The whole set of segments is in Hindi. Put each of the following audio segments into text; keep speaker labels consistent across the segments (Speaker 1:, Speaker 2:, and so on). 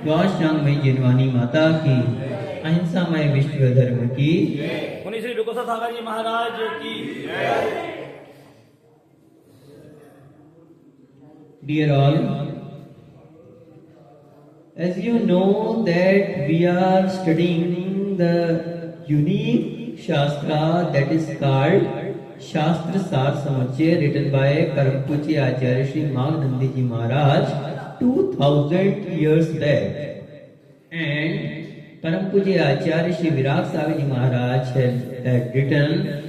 Speaker 1: द्वाश्यांगमयी जिनवानी माता की, अहिंसामय विश्व धर्म की।
Speaker 2: मुनि श्री रुको सागर जी महाराज की।
Speaker 1: Dear all, as you know that we are studying the unique Shastra that is called Shastra Sar Samuchaya, written by Param Pujya Acharya Shri Maghnandi Ji Maharaj 2000 years back. And Param Pujya Acharya Shri Virag Swami Ji Maharaj had written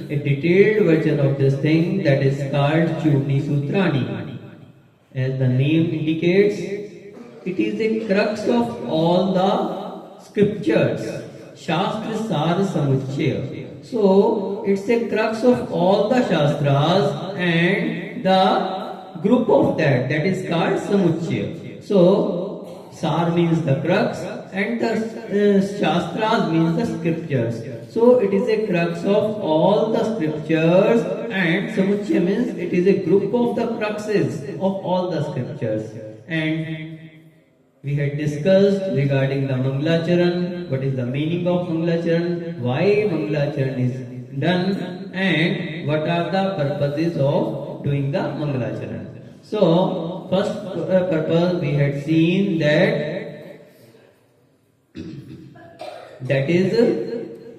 Speaker 1: a detailed version of this thing that is called Churni Sutrani. As the name indicates, it is a crux of all the scriptures, Shastra Sar Samuchaya. So, it's a crux of all the Shastras and the group of that is called Samuchaya. So, Sar means the crux and the Shastras means the scriptures. So, it is a crux of all the scriptures, and Samuchaya means it is a group of the cruxes of all the scriptures. And we had discussed regarding the Mangalacharan, what is the meaning of Mangalacharan, why Mangalacharan is done, and what are the purposes of doing the Mangalacharan. So, first purpose we had seen that is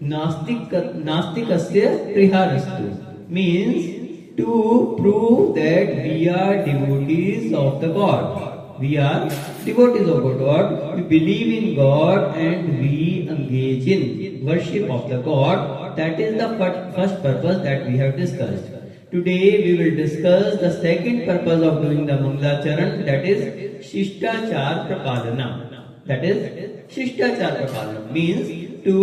Speaker 1: Nastikasya Priharastu, means to prove that we are devotees of the God. We are devotees of God. We believe in God and we engage in worship of the God. That is the first purpose that we have discussed. Today we will discuss the second purpose of doing the Mangalacharan, that is Shishtachar Prapadana. That is Shishtachar Prapadana means to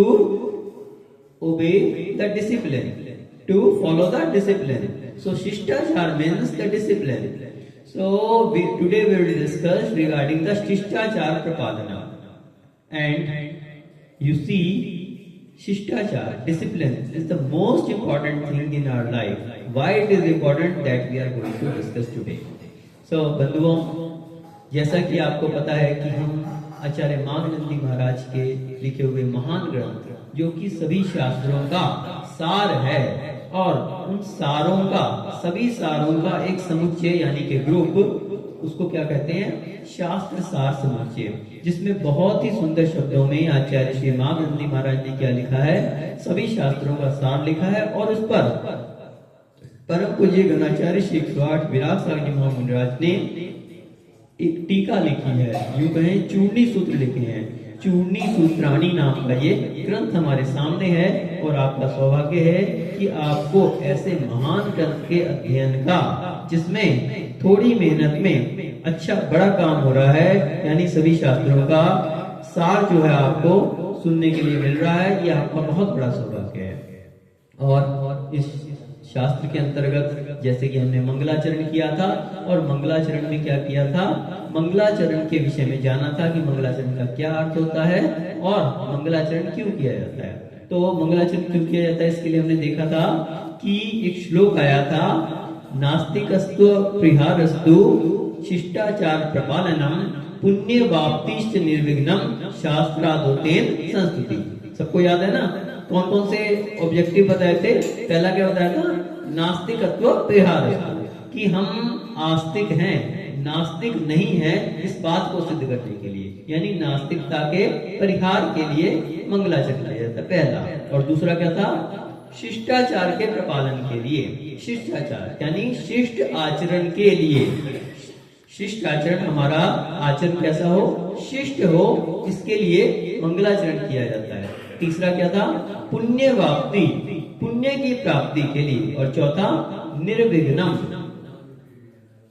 Speaker 1: obey the discipline, to follow the discipline. So Shishtachar means the discipline. So today we will discuss regarding the Shishtachar Prapadana. And you see, Shishtachar, discipline, is the most important thing in our life. Why it is important, that we are going to discuss today. So बंधुओं, जैसा कि आपको पता है कि हम आचार्य माघनंदी महाराज के लिखे हुए महान ग्रंथ, जो कि सभी शास्त्रों का सार है, और उन सारों का, सभी सारों का एक समुच्चय यानी कि ग्रुप, उसको क्या कहते हैं, शास्त्र सार समुच्चय, जिसमें बहुत ही सुंदर शब्दों में आचार्य श्री माघनंदी महाराज ने क्या लिखा है, सभी शास्त्रों का सार लिखा है, और उस पर परम पूज्य गणाचार्य श्री विराग स्वामी महाराज ने एक टीका लिखी है, यूं कहें चूर्णी सूत्र लिखे हैं। चूर्णी सूत्राणी नाम का ये ग्रंथ हमारे सामने है, और आपका सौभाग्य है कि आपको ऐसे महान ग्रंथ के अध्ययन का, जिसमें थोड़ी मेहनत में अच्छा बड़ा काम हो रहा है, यानी सभी शास्त्रों का सार जो है आपको सुनने के लिए मिल रहा है, ये आपका बहुत बड़ा सौभाग्य है। और इस शास्त्र के अंतर्गत जैसे कि हमने मंगलाचरण किया था, और मंगलाचरण में क्या किया था, मंगलाचरण के विषय में जाना था कि मंगलाचरण का क्या अर्थ होता है और मंगलाचरण क्यों किया जाता है। तो मंगलाचरण क्यों किया जाता है, इसके लिए हमने देखा था कि एक श्लोक आया था, नास्तिकस्तु प्रिहारस्तु शिष्टाचार प्रपालनम पुण्य वाप्तिश्च निर्विघ्नम शास्त्रादोतेन संस्तुति। सबको याद है ना, कौन कौन से ऑब्जेक्टिव बताए थे। पहला क्या बताया था, नास्तिकत्व प्रिहारस्तु, कि हम आस्तिक हैं, नास्तिक नहीं है, इस बात को सिद्ध करने के लिए, यानी नास्तिकता के परिहार के लिए मंगलाचरण किया जाता है, पहला। और दूसरा क्या था, शिष्टाचार के प्रपालन के लिए, शिष्टाचार यानी शिष्ट आचरण के लिए, शिष्ट आचरण, हमारा आचरण कैसा हो, शिष्ट हो, इसके लिए मंगलाचरण किया जाता है। तीसरा क्या था, पुण्य वाप्ति, पुण्य की प्राप्ति के लिए। और चौथा निर्विघ्नम,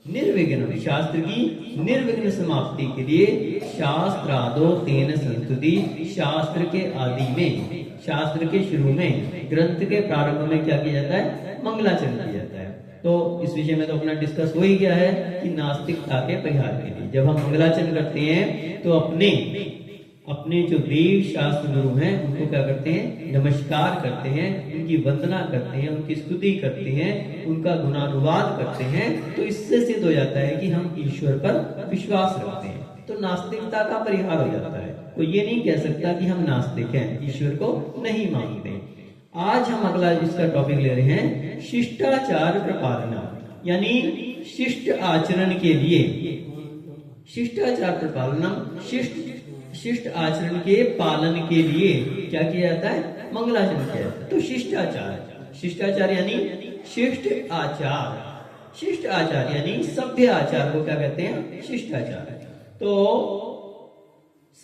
Speaker 1: निर्विघ्न शास्त्र की निर्विघ्न समाप्ति के लिए, शास्त्रादो तेन संस्तुति, शास्त्र के आदि में, शास्त्र के शुरू में, ग्रंथ के प्रारंभ में क्या किया जाता है, मंगलाचरण किया जाता है। तो इस विषय में तो अपना डिस्कस हो ही गया है कि नास्तिकता के परिहार के लिए जब हम मंगलाचरण करते हैं तो अपने जो देव शास्त्र गुरु हैं उनको क्या करते हैं, नमस्कार करते हैं, उनकी वंदना करते हैं, उनकी स्तुति करते हैं, उनका गुणानुवाद करते हैं। तो इससे सिद्ध हो जाता है कि हम ईश्वर पर विश्वास रखते हैं। तो नास्तिकता का परिहार हो जाता है। कोई ये नहीं कह सकता कि हम नास्तिक हैं, ईश्वर को नहीं मानते। आज हम अगला इसका टॉपिक ले रहे हैं शिष्टाचार प्रपालना, यानी शिष्ट आचरण के लिए, शिष्टाचार प्रपालना, शिष्ट आचरण के पालन के लिए क्या किया जाता है, मंगलाचरण किया जाता है। तो शिष्टाचार, शिष्टाचार यानी शिष्ट आचार, शिष्ट आचार यानी सभ्य आचार को क्या कहते हैं, शिष्टाचार। तो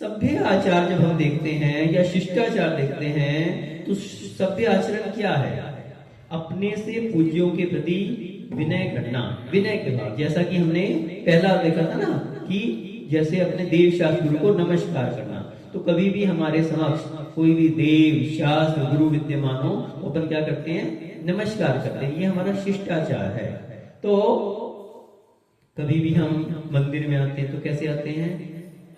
Speaker 1: सभ्य आचार जब हम देखते हैं या शिष्टाचार देखते हैं तो सभ्य आचरण क्या है, अपने से पूज्यों के प्रति विनय करना, विनय के बाद, जैसा कि हमने पहला देखा था ना कि जैसे अपने देव शास्त्र गुरु को नमस्कार करना, तो कभी भी हमारे समक्ष कोई भी देव शास्त्र गुरु विद्यमान हो तो अपन क्या करते हैं, नमस्कार करते हैं, ये हमारा शिष्टाचार है। तो कभी भी हम मंदिर में आते हैं तो कैसे आते हैं,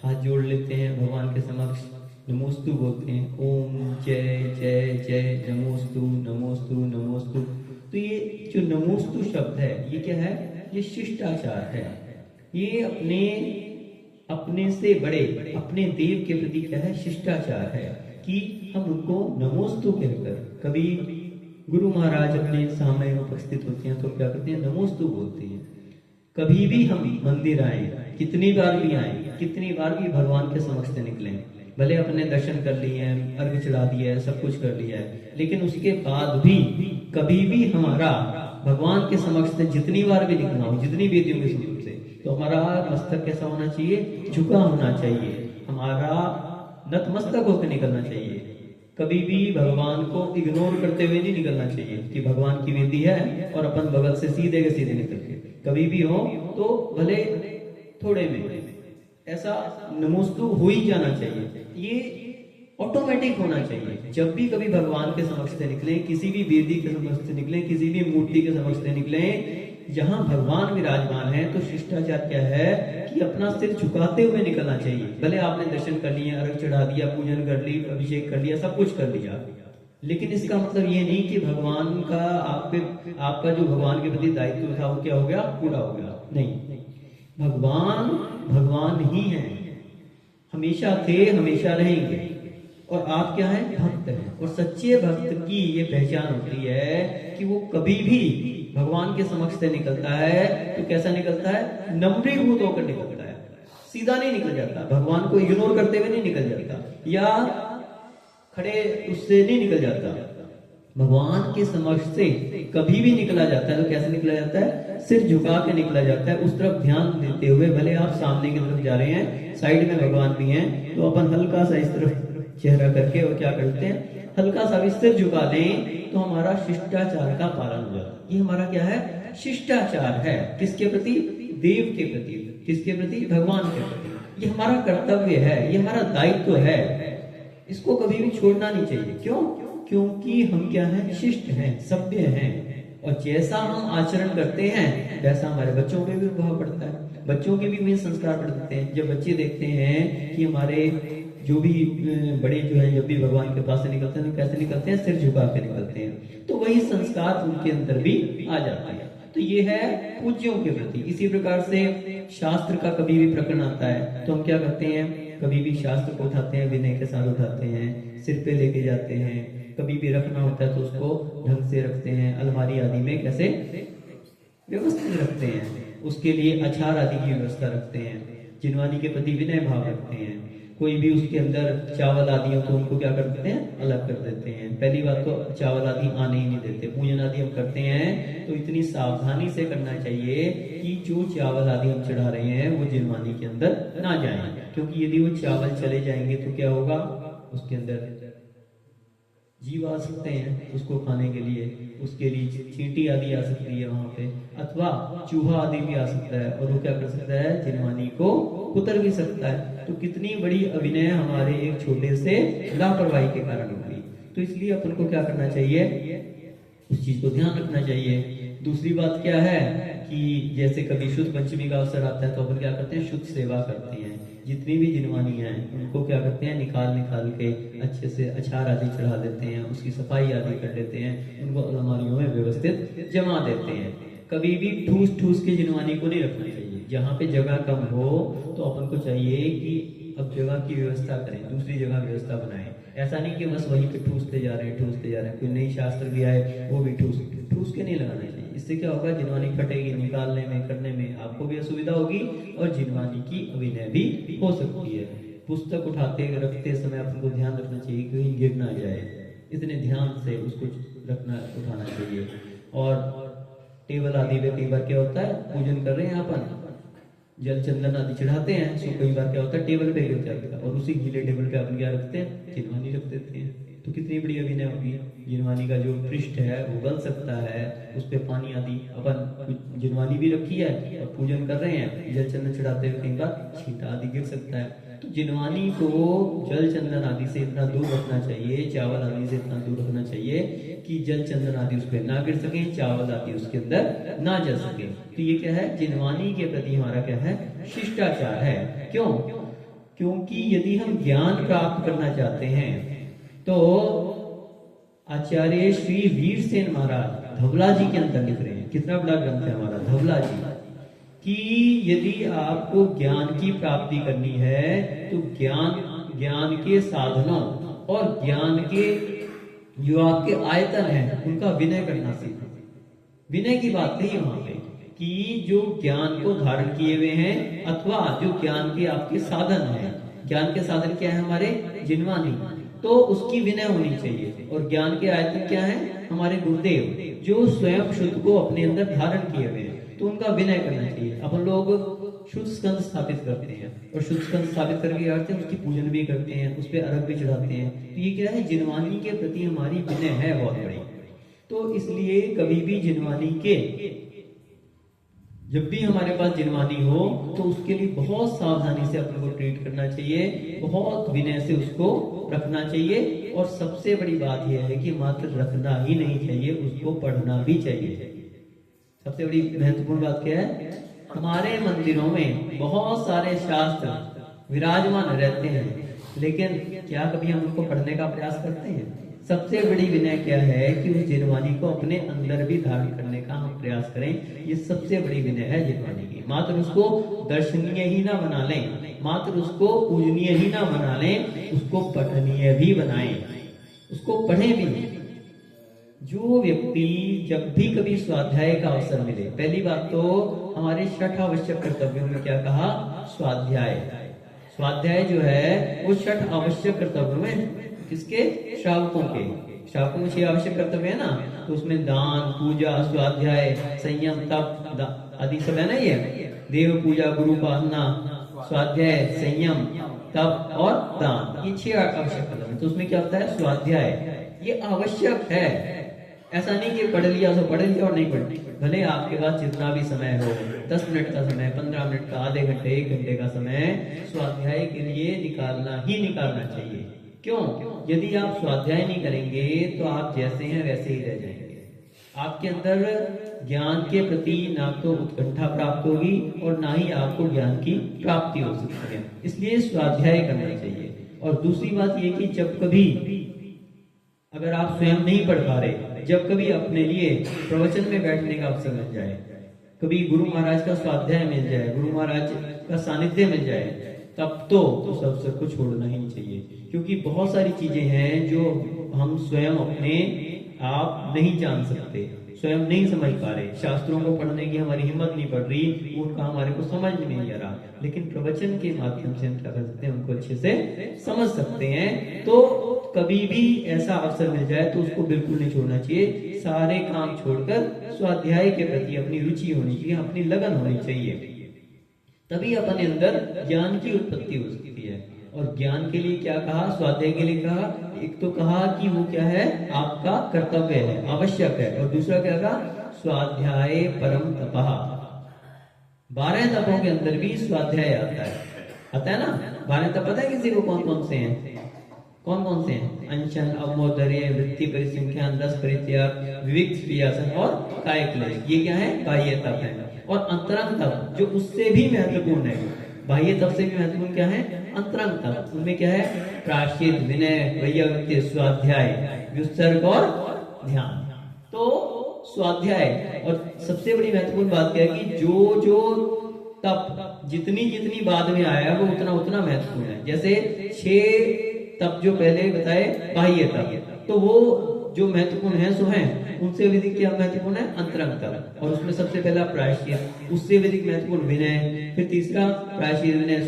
Speaker 1: हाथ जोड़ लेते हैं भगवान के समक्ष, नमोस्तु बोलते हैं, ओम जय जय जय नमोस्तु नमोस्तु नमोस्तु। तो ये जो नमोस्तु शब्द है ये क्या है, ये शिष्टाचार है। ये अपने से बड़े अपने देव के प्रति क्या है, शिष्टाचार है कि हम उनको नमोस्तु कहकर, कभी गुरु महाराज अपने सामने उपस्थित होते हैं तो क्या करते हैं, नमोस्तु बोलते हैं। कभी भी हम मंदिर आए, कितनी बार भी आए, कितनी बार भी भगवान के समक्ष से निकले, भले अपने दर्शन कर लिए हैं, अर्घ चढ़ा दिया है, सब कुछ कर लिया है, लेकिन उसके बाद भी कभी भी हमारा भगवान के समक्ष से जितनी बार भी निकलना हो, जितनी वेदियों के समक्ष से, तो हमारा मस्तक कैसा होना चाहिए, झुका होना चाहिए, हमारा नतमस्तक होकर निकलना चाहिए। कभी भी भगवान को इग्नोर करते हुए नहीं निकलना चाहिए कि भगवान की वेदी है और अपन बगल से सीधे के सीधे निकल के, कभी भी हो तो भले थोड़े में ऐसा नमोस्तु हो ही जाना चाहिए, ये ऑटोमेटिक होना चाहिए। जब भी कभी भगवान के समक्ष से निकले, किसी भी वेदी के समक्ष से निकले, किसी भी मूर्ति के समक्ष से निकले, जहां भगवान विराजमान है, तो शिष्टाचार क्या है कि अपना सिर झुकाते हुए निकलना चाहिए। भले आपने दर्शन कर लिए, अर्घ चढ़ा दिया, पूजन कर ली, अभिषेक कर लिया, सब कुछ कर लिया, लेकिन इसका मतलब ये नहीं कि भगवान का आपका जो भगवान के प्रति दायित्व था वो क्या हो गया, पूरा हो गया। नहीं, भगवान ही हैं, हमेशा थे, हमेशा रहेंगे, और आप क्या है, भक्त हैं। और सच्चे भक्त की ये पहचान होती है कि वो कभी भी भगवान के समक्ष से निकलता है तो कैसा निकलता है, नम्रीभूत होकर निकलता है, सीधा नहीं निकल जाता, भगवान को इग्नोर करते हुए नहीं निकल जाता, या खड़े उससे नहीं निकल जाता। भगवान के समक्ष से कभी भी निकला जाता है तो कैसे निकला जाता है, सिर झुका के निकला जाता है, उस तरफ ध्यान देते हुए। भले आप सामने की तरफ जा रहे हैं, साइड में भगवान भी हैं, तो अपन हल्का सा इस तरफ चेहरा करके और क्या करते हैं, हल्का सा भी सिर झुका दें तो हमारा शिष्टाचार का पालन हो जाता है। ये हमारा क्या है, शिष्टाचार है। किसके प्रति, देव के प्रति, किसके प्रति, भगवान के प्रति। ये हमारा कर्तव्य है, ये हमारा दायित्व है, इसको कभी भी छोड़ना नहीं चाहिए। क्यों, क्योंकि हम क्या हैं, शिष्ट हैं, सभ्य हैं, और जैसा हम आचरण करते हैं वैसा हमारे बच्चों पे भी प्रभाव पड़ता है, बच्चों के भी वही संस्कार पड़ते हैं। जब बच्चे देखते हैं कि हमारे जो भी बड़े जो है जब भी भगवान के पास से निकलते हैं तो कैसे निकलते हैं, सिर झुका के निकलते हैं, तो वही संस्कार उनके अंदर भी आ जाता है। तो ये है पूज्यों के प्रति। इसी प्रकार से शास्त्र का कभी भी प्रकरण आता है तो हम क्या करते हैं, कभी भी शास्त्र को उठाते हैं, विनय के साथ उठाते हैं, सिर पे लेके जाते हैं। कभी भी रखना होता है तो उसको ढंग से रखते हैं, अलमारी आदि में कैसे व्यवस्थित रखते हैं, उसके लिए अचार आदि की व्यवस्था रखते हैं, जिनवानी के प्रति विनय भाव रखते हैं। कोई भी उसके अंदर चावल आदि हो तो उनको क्या कर देते हैं, अलग कर देते हैं। पहली बात तो चावल आदि आने ही नहीं देते। पूजन आदि हम करते हैं तो इतनी सावधानी से करना चाहिए कि जो चावल आदि हम चढ़ा रहे हैं वो जिनवानी के अंदर ना जाए, क्योंकि यदि वो चावल चले जाएंगे तो क्या होगा, उसके अंदर जीव आ सकते हैं उसको खाने के लिए, उसके लिए चींटी आदि आ सकती है वहां पे, अथवा चूहा आदि भी आ सकता है, और वो क्या कर सकता है, जिनवानी को कुतर भी सकता है। तो कितनी बड़ी अभिनय हमारे एक छोटे से लापरवाही के कारण होगी। तो इसलिए अपन को क्या करना चाहिए, उस चीज को ध्यान रखना चाहिए। दूसरी बात क्या है कि जैसे कभी शुद्ध पंचमी का अवसर आता है तो अपन क्या करते हैं, शुद्ध सेवा करते हैं। जितनी भी जिनवानी है उनको क्या करते हैं, निकाल के अच्छे से अचार आदि चढ़ा देते हैं, उसकी सफाई आदि कर लेते हैं, उनको अलमारियों में व्यवस्थित जमा देते हैं। कभी भी ठूस के जिनवानी को नहीं रखना चाहिए। जहाँ पे जगह कम हो तो अपन को चाहिए कि अब जगह की व्यवस्था करें, दूसरी जगह व्यवस्था बनाएं। ऐसा नहीं कि बस वहीं पे ठूसते जा रहे हैं। कोई नई शास्त्र भी आए वो भी ठूस के नहीं लगाना चाहिए। इससे क्या होगा, जिनवानी फटेगी, निकालने में करने में आपको भी असुविधा होगी और जिनवानी की अभिनय भी हो सकती है। पुस्तक उठाते रखते समय आपको ध्यान रखना चाहिए कि कहीं गिर ना जाए, इतने ध्यान से उसको उठाना चाहिए। और टेबल आदि पे कई बार क्या होता है, पूजन कर रहे हैं अपन, जल चंदन आदि चढ़ाते हैं, तो कई बार क्या होता है टेबल पे गिर जाता है और उसी गीले टेबल पे अपन क्या रखते हैं, जिनवानी रख देते हैं। तो कितनी बड़ी अभिनय होगी। जिनवानी का जो पृष्ठ है वो गल सकता है, उस पे पानी आदि, अपन जिनवानी भी रखी है और पूजन कर रहे हैं, जल चंदन चढ़ाते हुए कई बार छींटा आदि गिर सकता है। तो जिनवानी को जल चंदन आदि से इतना दूर रखना चाहिए, चावल आदि से इतना दूर रखना चाहिए कि जल चंदन आदि उस पर ना गिर सके, चावल आदि उसके अंदर ना जा सके। तो ये क्या है, जिनवानी के प्रति हमारा क्या है, शिष्टाचार है। क्यों? क्योंकि यदि हम ज्ञान प्राप्त करना चाहते हैं तो आचार्य श्री वीरसेन महाराज धवला जी के अंदर लिख रहे हैं, कितना बड़ा ग्रंथ है हमारा धवला जी, कि यदि आपको ज्ञान की प्राप्ति करनी है तो ज्ञान के साधनों और ज्ञान के जो आपके आयतन है उनका विनय करना सीखो। विनय की बात कही वहां पे कि जो ज्ञान को धारण किए हुए हैं अथवा जो ज्ञान के आपके साधन है, ज्ञान के साधन क्या है हमारे, जिनवानी, तो उसकी विनय होनी चाहिए। और ज्ञान के आयतन क्या है, हमारे गुरुदेव जो स्वयं शुद्ध को अपने अंदर धारण किए हुए हैं, तो उनका विनय करना चाहिए। अपन लोग शुद्ध स्कंद स्थापित करते हैं और शुद्ध स्कंद स्थापित करके आते हैं, उसकी पूजन भी करते हैं, उस पर अर्घ भी चढ़ाते हैं। तो ये क्या है, जिनवानी के प्रति हमारी विनय है बहुत बड़ी। तो इसलिए कभी भी जिनवानी के, जब भी हमारे पास जिनवानी हो तो उसके लिए बहुत सावधानी से अपन को ट्रीट करना चाहिए, बहुत विनय से उसको रखना चाहिए। और सबसे बड़ी बात यह है कि मात्र रखना ही नहीं चाहिए, उसको पढ़ना भी चाहिए। सबसे बड़ी महत्वपूर्ण बात क्या है, हमारे मंदिरों में बहुत सारे शास्त्र विराजमान रहते हैं, लेकिन क्या कभी हम उनको पढ़ने का प्रयास करते हैं? सबसे बड़ी विनय क्या है कि उस जिनवानी को अपने अंदर भी धारण करने का हम प्रयास करें। ये सबसे बड़ी विनय है जिनवानी की। मात्र उसको दर्शनीय ही ना बना लें, मात्र उसको पूजनीय ही ना बना लें, उसको पठनीय भी बनाएं, उसको पढ़ें भी। जो व्यक्ति जब भी कभी स्वाध्याय का अवसर मिले, पहली बात तो हमारे 6 आवश्यक कर्तव्यों में क्या कहा, स्वाध्याय जो है वो 6 आवश्यक कर्तव्यों में, किसके, श्रावकों के। श्रावकों में 6 आवश्यक कर्तव्य है ना, तो उसमें दान, पूजा, स्वाध्याय, संयम, तप आदि सब है ना। ये देव पूजा, गुरु उपासना, स्वाध्याय, संयम, तप और दान, ये 6 आवश्यक कर्तव्य। तो उसमें क्या होता है, स्वाध्याय ये आवश्यक है। ऐसा नहीं कि पढ़ लिया तो पढ़ लिया और नहीं पढ़, भले आपके पास जितना भी समय हो, 10 मिनट का समय, 15 मिनट का, आधे घंटे, 1 घंटे का समय स्वाध्याय के लिए निकालना ही निकालना चाहिए। क्यों? यदि आप स्वाध्याय नहीं करेंगे तो आप जैसे हैं वैसे ही रह जाएंगे। आपके अंदर ज्ञान के प्रति ना तो उत्कंठा प्राप्त होगी और ना ही आपको ज्ञान की प्राप्ति हो सकती है। इसलिए स्वाध्याय करना चाहिए। और दूसरी बात ये कि जब कभी अगर आप स्वयं नहीं पढ़ पा रहे, जब कभी अपने लिए प्रवचन में बैठने का अवसर मिल जाए, कभी गुरु महाराज का स्वाध्याय मिल जाए, गुरु महाराज का सानिध्य मिल जाए, तब तो उस अवसर को छोड़ना ही नहीं चाहिए। क्योंकि बहुत सारी चीजें हैं जो हम स्वयं अपने आप नहीं जान सकते, स्वयं नहीं समझ पा रहे। शास्त्रों को पढ़ने की हमारी हिम्मत नहीं पड़ रही, उनका हमारे को समझ नहीं आ रहा, लेकिन प्रवचन के माध्यम से हम क्या कर सकते हैं, उनको अच्छे से समझ सकते हैं। तो कभी भी ऐसा अवसर मिल जाए तो उसको बिल्कुल नहीं छोड़ना चाहिए। सारे काम छोड़कर स्वाध्याय के प्रति अपनी रुचि होनी चाहिए, अपनी लगन होनी चाहिए, तभी अपने अंदर ज्ञान की उत्पत्ति हो सकती है। और ज्ञान के लिए क्या कहा, स्वाध्याय के लिए कहा, एक तो कहा कि वो क्या है, आपका कर्तव्य है, आवश्यक है, और दूसरा क्या कहा, स्वाध्याय परम तपः। 12 तपों के अंदर भी स्वाध्याय आता है ना। 12 तप पता है किसी को कौन कौन से हैं? कौन कौन से हैं? अनशन, अवमोदर्य, वृत्ति परिसंख्यान, रस परित्याग, विविक्त क्रियासन और कायक्लेश। ये क्या है, बाह्य तप है। और अंतरंग तप जो उससे भी महत्वपूर्ण है, बाह्य तप से भी महत्वपूर्ण क्या है, अंतरंग तप। उनमें क्या है, प्रायश्चित, विनय, वैयक्तिक, स्वाध्याय, विसर्ग और ध्यान। तो स्वाध्याय, और सबसे बड़ी महत्वपूर्ण बात क्या है कि जो तप जितनी जितनी बाद में आया वो उतना उतना महत्वपूर्ण है। जैसे 6 तप जो पहले बताए बाह्य तप, तो वो जो महत्वपूर्ण है सो है, उनसे अधिक क्या महत्वपूर्ण है अंतरंग तप, और उसमें सबसे पहला प्रायश्चित, उससे अधिक महत्वपूर्ण विनय, फिर तीसरा प्रायश्चित विनय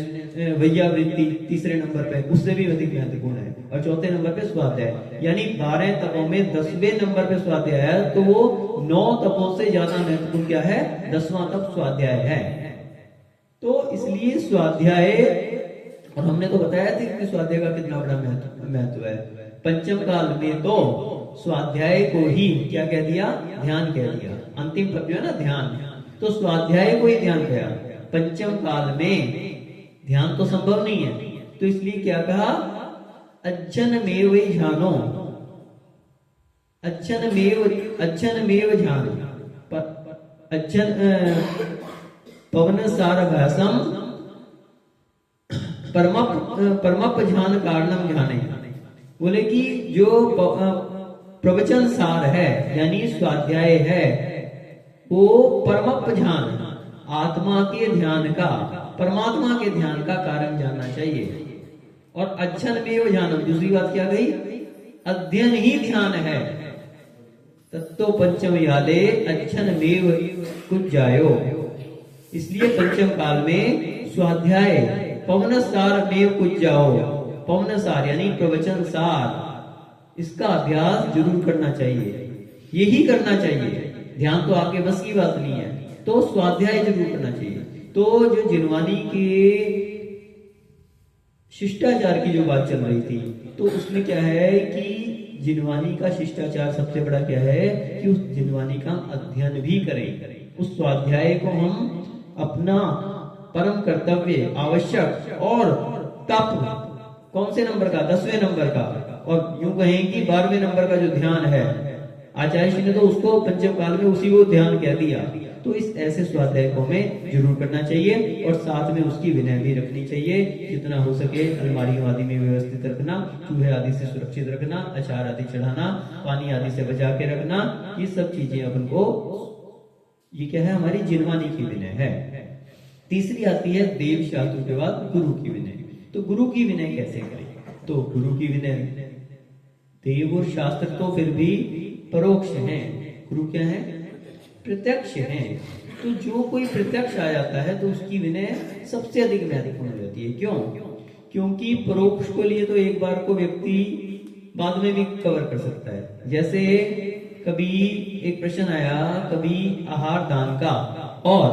Speaker 1: वैयावृत्ति तीसरे नंबर पे, उससे भी अधिक महत्वपूर्ण है, और चौथे नंबर पे स्वाध्याय। यानी 12 तपों में 10वें नंबर पे स्वाध्याय है, तो वो 9 तपों से ज्यादा महत्वपूर्ण क्या है, 10वां तप स्वाध्याय है। तो इसलिए स्वाध्याय, और हमने तो बताया था कि स्वाध्याय का कितना बड़ा महत्व है। पंचम काल में तो स्वाध्याय को ही क्या कह दिया, ध्यान कह दिया। अंतिम पद जो है ना ध्यान, तो स्वाध्याय को ही ध्यान कहा। पंचम काल में ध्यान तो संभव नहीं है, तो इसलिए क्या कहा, अज्जनमेव ध्यानो, अज्जनमेव ध्यान, पवनसारभासम परमप ध्यान कारणम ध्याने। बोले कि जो प्रवचन सार है यानी स्वाध्याय है, वो परमप ध्यान, आत्मा के ध्यान का, परमात्मा के ध्यान का कारण जानना चाहिए। और अध्ययनमेव ध्यानम, दूसरी बात क्या गई, अध्ययन ही ध्यान है। तत्तो पंचम याले अध्ययनमेव कुछ जायो। इसलिए पंचम काल में स्वाध्याय पवनसार में कुछ जाओ, पवनसार यानी प्रवचन सार, इसका अभ्यास जरूर करना चाहिए, यही करना चाहिए। ध्यान तो आपके बस की बात नहीं है, तो स्वाध्याय जरूर करना चाहिए। तो जो जिनवानी के शिष्टाचार की जो बात चल रही थी, तो उसमें क्या है कि जिनवानी का शिष्टाचार सबसे बड़ा क्या है कि उस जिनवानी का अध्ययन भी करें। उस स्वाध्याय को हम अपना परम कर्तव्य, आवश्यक और तप कौन से नंबर का, 10वें नंबर का, और यूं कहें कि 12वें नंबर का जो ध्यान है, आचार्य जी ने तो उसको पंचम काल में उसी को ध्यान कह दिया। तो इस ऐसे स्वाध्याय को हमें जरूर करना चाहिए, और साथ में उसकी विनय भी रखनी चाहिए। जितना हो सके अलमारियों आदि में व्यवस्थित रखना, चूहे आदि से सुरक्षित रखना, अचार आदि चढ़ाना, पानी आदि से बचा के रखना, ये सब चीजें अपन को, ये क्या है, हमारी जिनवानी की विनय है। तीसरी आती है देव शास्त्र के बाद गुरु की विनय। तो गुरु की विनय कैसे करें, तो गुरु की विनय, देव और शास्त्र तो फिर भी परोक्ष हैं, गुरु क्या है, प्रत्यक्ष है। तो जो कोई प्रत्यक्ष आ जाता है तो उसकी विनय सबसे अधिक महत्वपूर्ण हो जाती है। क्यों, क्योंकि परोक्ष को लिए तो एक बार को व्यक्ति बाद में भी कवर कर सकता है। जैसे कभी एक प्रश्न आया, कभी आहार दान का और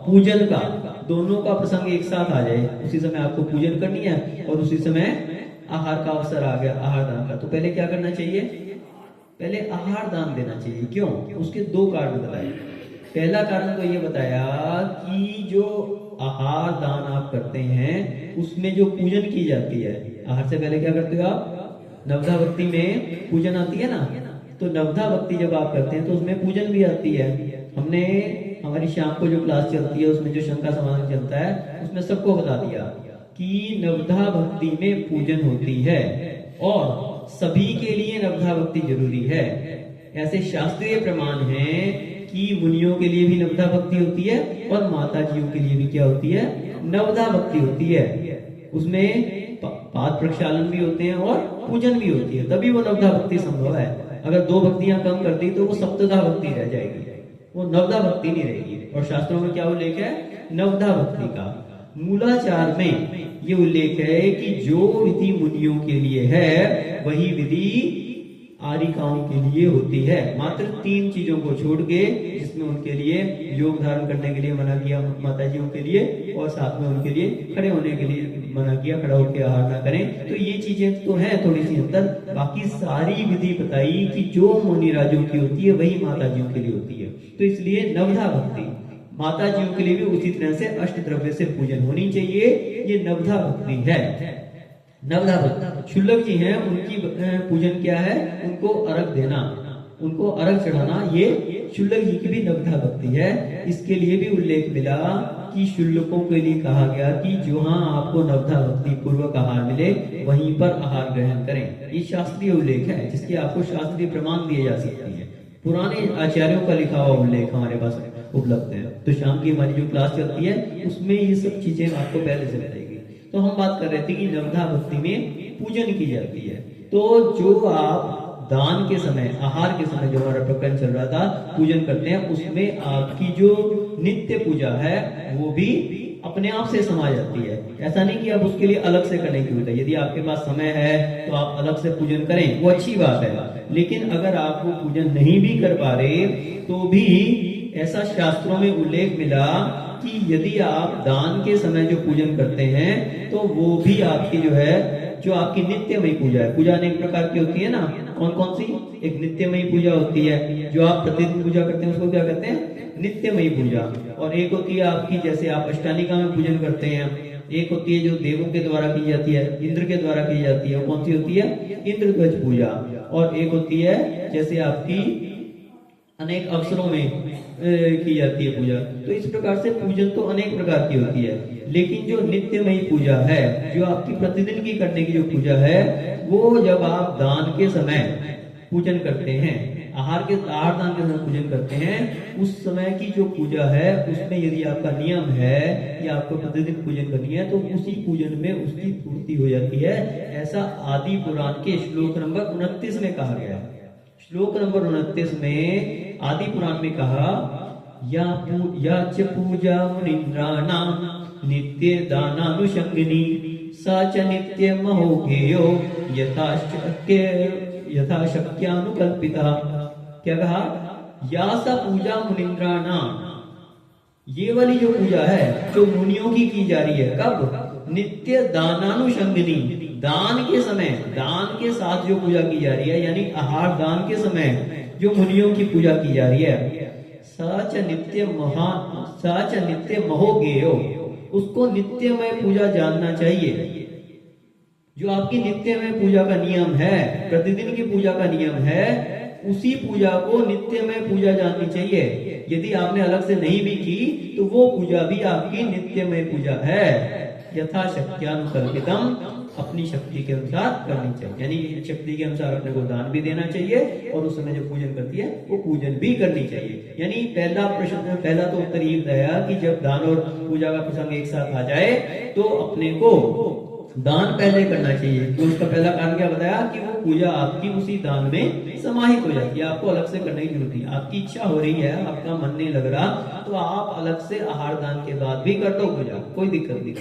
Speaker 1: पूजन का, दोनों का प्रसंग एक साथ आ जाए, उसी समय आपको पूजन करनी है और उसी समय आहार का अवसर आ गया, आहार दान का, तो पहले क्या करना चाहिए, पहले आहार दान देना चाहिए। क्यों, उसके 2 कारण बताए। पहला कारण तो ये बताया कि जो आहार दान आप करते हैं उसमें जो पूजन की जाती है, आहार से पहले क्या करते हो आप, नवधा भक्ति में पूजन आती है ना, तो नवधा भक्ति जब आप करते हैं तो उसमें पूजन भी आती है। हमने हमारी शाम को जो क्लास चलती है उसमें जो शंका समाधान चलता है उसमें सबको बता दिया कि नवधा भक्ति में पूजन होती है और सभी के लिए नवधा भक्ति जरूरी है। ऐसे शास्त्रीय प्रमाण हैं कि मुनियों के लिए भी नवधा भक्ति होती है और माताजियों के लिए भी क्या होती है, नवधा भक्ति होती है। उसमें पाद प्रक्षालन भी होते हैं और पूजन भी होती है, तभी वो नवधा भक्ति संभव है। अगर 2 भक्तियां कम कर दी तो वो सप्तधा भक्ति रह जाएगी, वो नवधा भक्ति नहीं रहेगी। और शास्त्रों में क्या उल्लेख है, नवधा भक्ति का। मूलाचार में ये उल्लेख है कि जो विधि मुनियों के लिए है वही विधि आरिकाओं के लिए होती है। मात्र 3 चीजों को छोड़ के, जिसमें उनके लिए योग धारण करने के लिए मना किया माताजियों के लिए, और साथ में उनके लिए खड़े होने के लिए मना किया, खड़ा होकर आहार ना करें। तो ये चीजें तो हैं थोड़ी सी अंतर, बाकी सारी विधि बताई कि जो मुनिराजों की होती है वही माताजियों के लिए होती है। तो इसलिए नवधा भक्ति माताजियों के लिए भी उसी तरह से अष्ट द्रव्य से पूजन होनी चाहिए, ये नवधा भक्ति है। नवधा भक्ति शुल्लक जी हैं, उनकी पूजन क्या है, उनको अर्घ देना, उनको अर्घ चढ़ाना, ये शुल्लक जी की भी नवधा भक्ति है। इसके लिए भी उल्लेख मिला कि शुल्लकों के लिए कहा गया कि जहां आपको नवधा भक्ति पूर्वक आहार मिले वहीं पर आहार ग्रहण करें। ये शास्त्रीय उल्लेख है जिसके आपको शास्त्रीय प्रमाण दिए जा सकते हैं। पुराने आचार्यों का लिखा हुआ उल्लेख हमारे पास है। उपलब्ध है। तो शाम की हमारी जो क्लास चलती है उसमें ये सब चीजें आपको पहले से बताएगी। तो हम बात कर रहे थे कि नवधा भक्ति में पूजन की जाती है। तो जो आप दान के समय, आहार के समय जो हमारा प्रकरण चल रहा था, पूजन करते हैं, उसमें आपकी जो नित्य पूजा है वो भी अपने आप से समा जाती है। ऐसा नहीं कि आप उसके लिए अलग से करने की जरूरत है। यदि आपके पास समय है तो आप अलग से पूजन करें, वो अच्छी बात है। लेकिन अगर आप वो पूजन नहीं भी कर पा रहे तो भी ऐसा शास्त्रों में उल्लेख मिला कि यदि आप दान के समय जो पूजन करते हैं तो वो भी आपकी जो है, जो आपकी नित्यमयी पूजा है। पूजा अनेक प्रकार की होती है ना, कौन कौन सी? एक नित्यमयी पूजा होती है, जो आप प्रतिदिन पूजा करते हैं उसको क्या कहते हैं? नित्यमयी पूजा। और एक होती है आपकी, जैसे आप अष्टानिका में पूजन करते हैं, एक होती है जो देवों के द्वारा की जाती है, इंद्र के द्वारा की जाती है, कौन सी होती है? इंद्र ध्वज पूजा। और एक होती है जैसे आपकी अनेक अवसरों में की जाती है पूजा। तो इस प्रकार से पूजन तो अनेक प्रकार की होती है, लेकिन जो नित्यमयी पूजा है, जो आपकी प्रतिदिन की करने की जो पूजा है, वो जब आप दान के समय पूजन करते हैं, आहार दान के समय पूजन करते हैं, उस समय की जो पूजा है उसमें यदि आपका नियम है कि आपको प्रतिदिन पूजन करनी है तो उसी पूजन में उसकी पूर्ति हो जाती है। ऐसा आदि पुराण के श्लोक नंबर 29 में कहा गया है। श्लोक नंबर 29 में आदि पुराण में कहा, या च पूजा मुनीन्द्राणां नित्य दानानुषंगिनी सा च नित्य महोघेयो यथा शक्यानुकल्पिता। क्या कहा? या सा पूजा मुनीन्द्राणां, ये वाली जो पूजा है जो मुनियों की जा रही है, कब? नित्य दानानुषंगिनी, दान के समय, दान के साथ जो पूजा की जा रही है, यानी आहार दान के समय जो मुनियों की पूजा की जा रही है, सच नित्य महोघेयो, उसको नित्यमय पूजा जानना चाहिए। जो आपकी नित्यमय पूजा का नियम है, प्रतिदिन की पूजा का नियम है, उसी पूजा को नित्यमय पूजा जाननी चाहिए। यदि आपने अलग से नहीं भी की तो वो पूजा भी आपकी नित्यमय पूजा है। यथाशक्त्यानुकल्पितम, अपनी शक्ति के अनुसार करनी चाहिए, यानी शक्ति के अनुसार अपने को दान भी देना चाहिए और उस समय जो पूजन करती है वो पूजन भी करनी चाहिए। यानी पहला तो उत्तर ये बताया कि जब दान और पूजा का प्रसंग एक साथ आ जाए तो अपने को दान पहले करना चाहिए। तो उसका पहला कारण क्या बताया कि वो पूजा आपकी उसी दान में समाहित हो जाती है, आपको अलग से करने की जरूरत नहीं। आपकी इच्छा हो रही है, आपका मन नहीं लग रहा, तो आप अलग से आहार दान के बाद भी कर दो पूजा, कोई दिक्कत नहीं।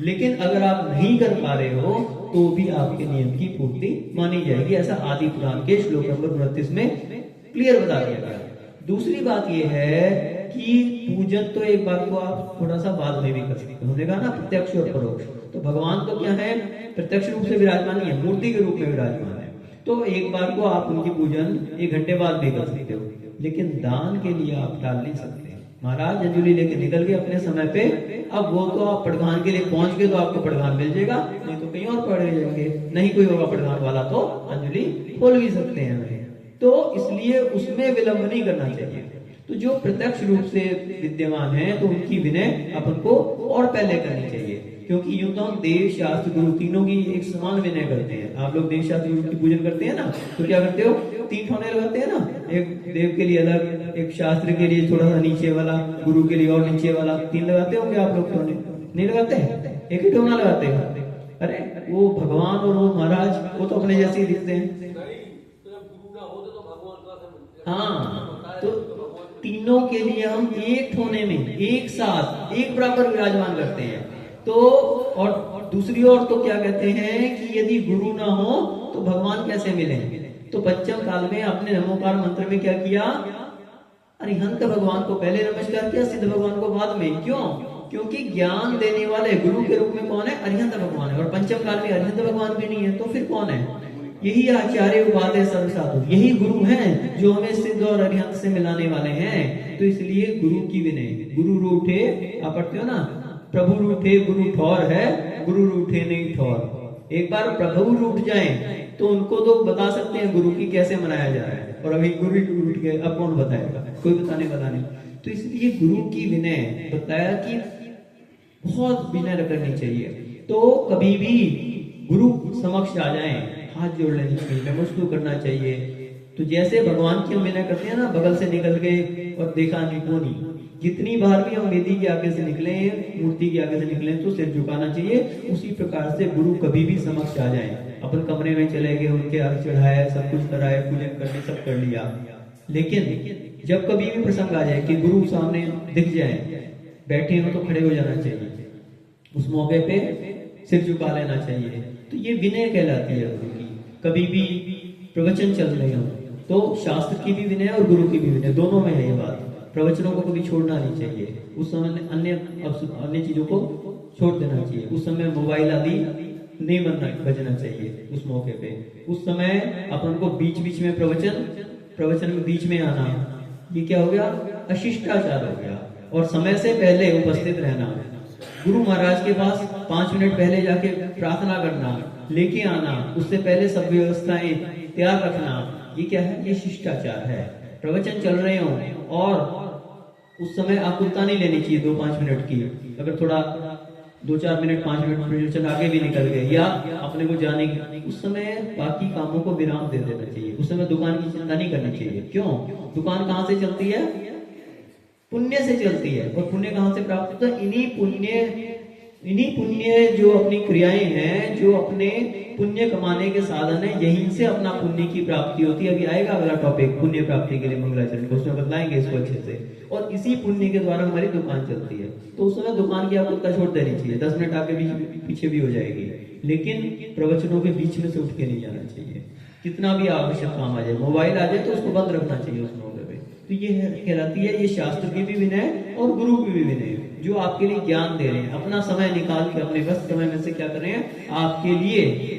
Speaker 1: लेकिन अगर आप नहीं कर पा रहे हो तो भी आपके नियम की पूर्ति मानी जाएगी। ऐसा आदि पुराण के श्लोक नंबर 29 में क्लियर बता दिया गया। दूसरी बात यह है कि पूजन तो एक बात को आप थोड़ा सा बाद में भी कर सकते हो। हमने कहा ना प्रत्यक्ष और परोक्ष, तो भगवान तो क्या है? प्रत्यक्ष रूप से विराजमान है, मूर्ति के रूप में विराजमान है। तो एक बार को आप उनकी पूजन 1 घंटे बाद भी कर सकते हो, लेकिन दान के लिए आप टाल नहीं सकते। महाराज अंजलि लेके निकल गए अपने समय पे, अब वो तो आप पड़गान के लिए पहुंच गए तो आपको पड़गान मिल जाएगा, नहीं तो कहीं और पड़ जाएंगे, नहीं कोई होगा पड़गान वाला तो अंजलि खोल भी सकते हैं। तो इसलिए उसमें विलंब नहीं करना चाहिए। तो जो प्रत्यक्ष रूप से विद्यमान है तो उनकी विनय अपन को और पहले करनी चाहिए, क्योंकि यूं तो हम देव शास्त्र गुरु तीनों की एक समान विनय करते हैं। आप लोग देव शास्त्र गुरु की पूजन करते हैं ना, तो क्या करते हो? 3 ठोने लगाते हैं ना, एक देव के लिए अलग, एक शास्त्र के लिए थोड़ा सा नीचे वाला, गुरु के लिए और नीचे वाला, 3 लगाते होंगे आप लोग। ठोने नहीं लगाते? एक ही ठोना लगाते हैं। अरे वो भगवान और वो महाराज वो तो अपने जैसे ही दिखते हैं। हाँ, तो तीनों के लिए हम एक ठोने में एक साथ एक बराबर विराजमान करते हैं। तो और दूसरी ओर तो क्या कहते हैं कि यदि गुरु ना हो तो भगवान कैसे मिले? तो पंचम काल में आपने नमोकार मंत्र में क्या किया? अरिहंत भगवान को पहले नमस्कार किया, सिद्ध भगवान को बाद में। क्यों? क्योंकि ज्ञान देने वाले गुरु के रूप में कौन है? अरिहंत भगवान है। और पंचम काल में अरिहंत भगवान भी नहीं है तो फिर कौन है? यही आचार्य उपाध्याय सर्वसाधु, यही गुरु हैं जो हमें सिद्ध और अरिहंत से मिलाने वाले हैं। तो इसलिए गुरु की विनय, गुरु रूठे, आप पढ़ते हो ना, प्रभु रूठे गुरु ठौर है, गुरु रूठे नहीं ठौर। एक बार प्रभु रूठ जाए तो उनको तो बता सकते हैं गुरु की कैसे मनाया जा रहा है, और अभी गुरु रूठ गए अब कौन बताएगा? कोई बताने वाला नहीं। तो इसलिए गुरु की विनय बताया कि बहुत विनय करनी चाहिए। तो कभी भी गुरु समक्ष आ जाए हाथ जोड़ लेनी चाहिए, नमस्कार करना चाहिए। तो जैसे भगवान की हम विनय करते हैं ना, बगल से निकल गए और देखा नहीं, जितनी बार भी हम वेदी के आगे से निकले, मूर्ति के आगे से निकले तो सिर झुकाना चाहिए। उसी प्रकार से गुरु कभी भी समक्ष आ जाए, अपन कमरे में चले गए, उनके आगे चढ़ाया, सब कुछ कराया, पूजन करने सब कर लिया, लेकिन जब कभी भी प्रसंग आ जाए कि गुरु सामने दिख जाए, बैठे हो तो खड़े हो जाना चाहिए, उस मौके पे सिर झुका लेना चाहिए। तो ये विनय कहलाती है गुरु की। कभी भी प्रवचन चल रहे हो तो शास्त्र की भी विनय और गुरु की भी विनय, दोनों में है ये बात। प्रवचनों को कभी छोड़ना नहीं चाहिए, उस समय अन्य चीजों को छोड़ देना चाहिए। उस समय मोबाइल आदि नहीं बजना चाहिए उस मौके पे। उस समय अपन को बीच बीच में प्रवचन में बीच में आना, ये क्या हो गया? अशिष्टाचार हो गया। और समय से पहले उपस्थित रहना, गुरु महाराज के पास 5 मिनट पहले जाके प्रार्थना करना, लेके आना, उससे पहले सब व्यवस्थाएं तैयार रखना, ये क्या है? ये शिष्टाचार है। प्रवचन चल रहे हो और उस समय आकुलता नहीं लेनी चाहिए 2-5 मिनट की। अगर थोड़ा 2-4 मिनट 5 मिनट प्रवचन आगे भी निकल गए या अपने को जाने की, उस समय बाकी कामों को विराम दे देना चाहिए। उस समय दुकान की चिंता नहीं करनी चाहिए। क्यों? दुकान कहाँ से चलती है? पुण्य से चलती है। और पुण्य कहाँ से प्राप्त होता है? इन्हीं पुण्य जो अपनी क्रियाएं हैं, जो अपने पुण्य कमाने के साधन है, यहीं से अपना पुण्य की प्राप्ति होती है। अभी आएगा अगला टॉपिक पुण्य प्राप्ति के लिए मंगलाचरण को, उसमें बतलाएंगे इसको अच्छे से। और इसी पुण्य के द्वारा हमारी दुकान चलती है। तो उस समय दुकान की आकुलता छोड़ देनी चाहिए। 10 मिनट आगे पीछे भी हो जाएगी, लेकिन प्रवचनों के बीच में से उठ के नहीं जाना चाहिए। कितना भी आवश्यक काम आ जाए, मोबाइल आ जाए तो उसको बंद रखना चाहिए उस मौके पे। तो ये कहलाती है, ये शास्त्र की भी विनय और गुरु की भी विनय, जो आपके लिए ज्ञान दे रहे हैं, अपना समय निकाल के अपने व्यस्त समय में से क्या कर रहे हैं? आपके लिए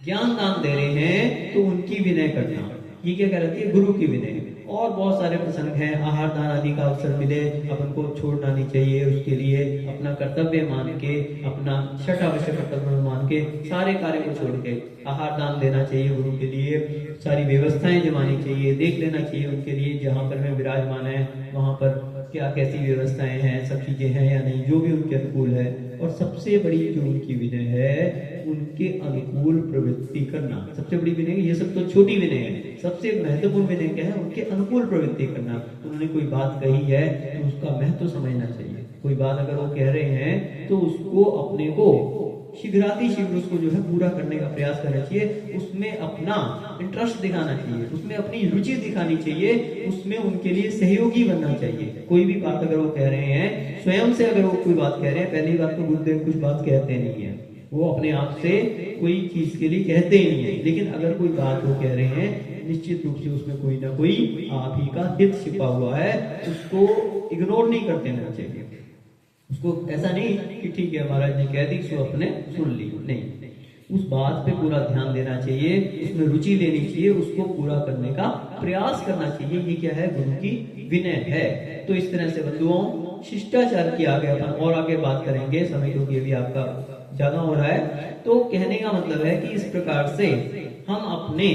Speaker 1: ज्ञान दान दे रहे हैं, तो उनकी विनय करना, ये क्या कहलाती है? गुरु की विनय। और बहुत सारे प्रसंग हैं, आहार दान आदि का अवसर मिले, अपन को छोड़ना नहीं चाहिए। उसके लिए अपना कर्तव्य मान के, अपना छठ आवश्यक कर्तव्य मान के, सारे कार्य को छोड़ के आहार दान देना चाहिए गुरु के लिए। सारी व्यवस्थाएं जमानी चाहिए, देख लेना चाहिए उनके लिए, जहाँ पर मैं विराजमान है वहां पर क्या कैसी व्यवस्थाएं हैं, सब चीजें हैं या नहीं, जो भी उनके अनुकूल है। और सबसे बड़ी जो उनकी विनय है, उनके अनुकूल प्रवृत्ति करना, सबसे बड़ी विनय। ये सब तो छोटी विनय है, सबसे महत्वपूर्ण विनय क्या है? उनके अनुकूल प्रवृत्ति करना। उन्होंने कोई बात कही है तो उसका महत्व समझना चाहिए। कोई बात अगर वो कह रहे हैं तो उसको अपने को शीघ्र उसको जो है पूरा करने का प्रयास करना चाहिए। उसमें अपना इंटरेस्ट दिखाना चाहिए, उसमें अपनी रुचि दिखानी चाहिए, उसमें उनके लिए सहयोगी बनना चाहिए। कोई भी बात अगर वो कह रहे हैं, स्वयं से अगर वो कोई बात कह रहे हैं, पहली बात तो गुरुदेव कुछ बात कहते नहीं है, वो अपने आप से कोई चीज के लिए कहते ही नहीं है। लेकिन अगर कोई बात वो कह रहे हैं, निश्चित रूप से उसमें कोई ना कोई आप ही का हित छिपा हुआ है, उसको इग्नोर नहीं कर देना चाहिए। उसको ऐसा नहीं कि ठीक है महाराज ने कह दी सो अपने सुन ली, नहीं, उस बात पे पूरा ध्यान देना चाहिए, उसमें रुचि लेनी चाहिए, उसको पूरा करने का प्रयास करना चाहिए। ये क्या है? गुरु की विनय है। तो इस तरह से बंधुओं, शिष्टाचार की आगे अपन और आगे बात करेंगे, समय क्योंकि अभी आपका ज्यादा हो रहा है। तो कहने का मतलब है कि इस प्रकार से हम अपने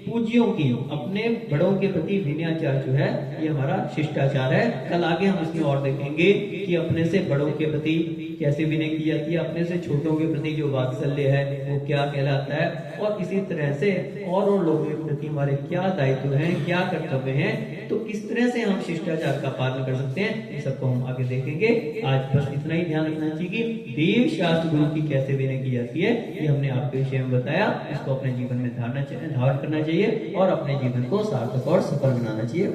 Speaker 1: पूज्यों की, अपने बड़ों के प्रति विनयाचार जो है, ये हमारा शिष्टाचार है। कल आगे हम इसमें और देखेंगे कि अपने से बड़ों के प्रति कैसे विनय की जाती है, अपने से छोटों के प्रति जो वात्सल्य है वो क्या कहलाता है, और इसी तरह से और लोगों के प्रति हमारे क्या दायित्व हैं, क्या कर्तव्य हैं, तो किस तरह से हम शिष्टाचार का पालन कर सकते हैं, ये सबको हम आगे देखेंगे। आज बस इतना ही ध्यान रखना चाहिए कि देव शास्त्र गुरु की कैसे विनय की जाती है, ये हमने आपके विषय में बताया। इसको अपने जीवन में धारण करना चाहिए और अपने जीवन को सार्थक और सफल बनाना चाहिए।